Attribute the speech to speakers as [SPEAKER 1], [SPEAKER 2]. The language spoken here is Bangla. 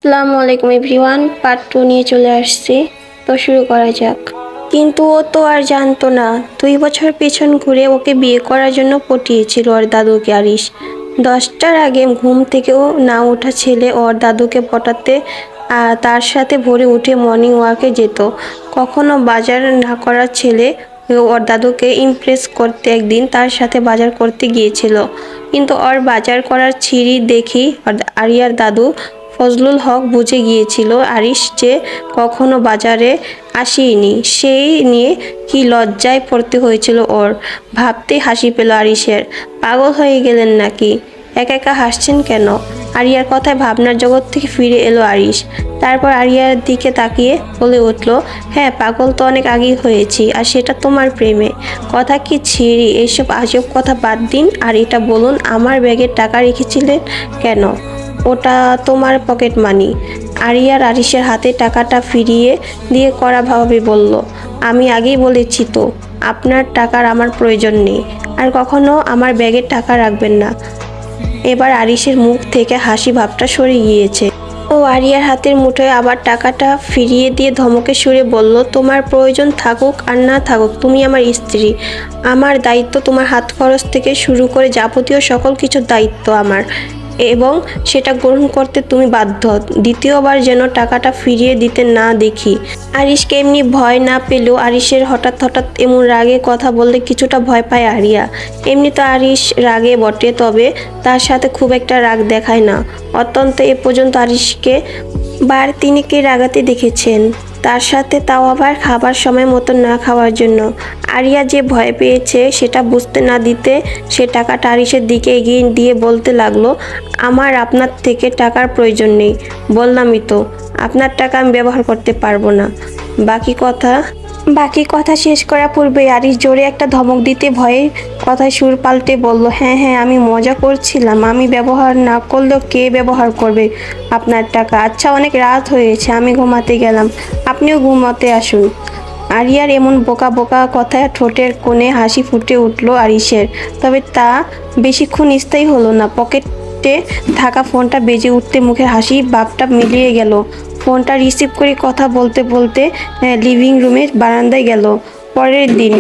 [SPEAKER 1] আসসালামু আলাইকুম এভরিওয়ান, পার্ট 2 নিয়ে চলে আসছি। তো শুরু করা যাক। কিন্তু ও তো আর জানতো না 2 বছর পেছন ঘুরে ওকে বিয়ে করার জন্য পটিয়েছিল ওর দাদুকে আরিশ। 10টার আগে ঘুম থেকেও না ওঠা ছেলে ওর দাদুকে পটাতে তার সাথে ভোরে উঠে মর্নিং ওয়াকে যেত। কখনো বাজার না করার ছেলে ওর দাদুকে ইমপ্রেস করতে একদিন তার সাথে বাজার করতে গিয়েছিল। কিন্তু ওর বাজার করার ছিঁড়ি দেখি আরিয়ার দাদু ফজলুল হক বুঝে গিয়েছিল আরিশ যে কখনো বাজারে আসেনি। সেই নিয়ে কি লজ্জায় পড়তে হয়েছিল ওর। ভাবতেই হাসি পেল আরিশের। পাগল হয়ে গেলেন নাকি? একা একা হাসছেন কেন? আরিয়ার কথায় ভাবনার জগৎ থেকে ফিরে এলো আরিশ। তারপর আরিয়ার দিকে তাকিয়ে বলে উঠল, হ্যাঁ, পাগল তো অনেক আগেই হয়েছি, আর সেটা তোমার প্রেমে। কথা কি ছিঁড়ি, এইসব আজব কথা বাদ দিন আর এটা বলুন, আমার ব্যাগের টাকা রেখেছিলেন কেন? ওটা তোমার পকেট মানি। আরিয়ার আরিশের হাতে টাকাটা ফিরিয়ে দিয়ে কড়াভাবে বলল, আমি আগেই বলেছি তো, আপনার টাকার আমার প্রয়োজন নেই, আর কখনো আমার ব্যাগের টাকা রাখবেন না। এবার আরিশের মুখ থেকে হাসি ভাবটা সরে গিয়েছে। ও আরিয়ার হাতের মুঠোয় আবার টাকাটা ফিরিয়ে দিয়ে ধমকে সুরে বলল, তোমার প্রয়োজন থাকুক আর না থাকুক, তুমি আমার স্ত্রী। আমার দায়িত্ব তোমার হাত খরচ থেকে শুরু করে যাবতীয় সকল কিছুর দায়িত্ব আমার, এবং সেটা গ্রহণ করতে তুমি বাধ্য। দ্বিতীয়বার যেন টাকাটা ফিরিয়ে দিতে না দেখি। আরিশকে এমনি ভয় না পেলেও আরিশের হঠাৎ হঠাৎ এমন রাগে কথা বললে কিছুটা ভয় পায় আরিয়া। এমনি তো আরিশ রাগে বটে, তবে তার সাথে খুব একটা রাগ দেখায় না। অত্যন্ত এ পর্যন্ত আরিশকে বার তিনেকে রাগাতে দেখেছেন, তার সাথে তাও আবার খাবার সময় মতো না খাওয়ার জন্য। আরিয়া যে ভয় পেয়েছে সেটা বুঝতে না দিতে সে টাকাটা আরিশের দিকে এগিয়ে দিয়ে বলতে লাগলো, আমার আপনার থেকে টাকার প্রয়োজন নেই, বললামই তো, আপনার টাকা আমি ব্যবহার করতে পারবো না। বাকি কথা শেষ করার পূর্বে আরিশ জোরে একটা ধমক দিতে ভয়ে কথায় সুর পাল্টে বলল, হ্যাঁ হ্যাঁ, আমি মজা করছিলাম, আমি ব্যবহার না করলেও কে ব্যবহার করবে আপনার টাকা? আচ্ছা, অনেক রাত হয়েছে, আমি ঘুমাতে গেলাম, আপনিও ঘুমাতে আসুন। আরিয়ার এমন বোকা বোকা কথায় ঠোঁটের কোণে হাসি ফুটে উঠল আরিশের, তবে তা বেশিক্ষণ স্থায়ী হলো না। পকেটে থাকা ফোনটা বেজে উঠতে মুখের হাসি ভাবটা মিলিয়ে গেল। ফোনটা রিসিভ করে কথা বলতে বলতে লিভিং রুমের বারান্দায় গেল। পরের দিন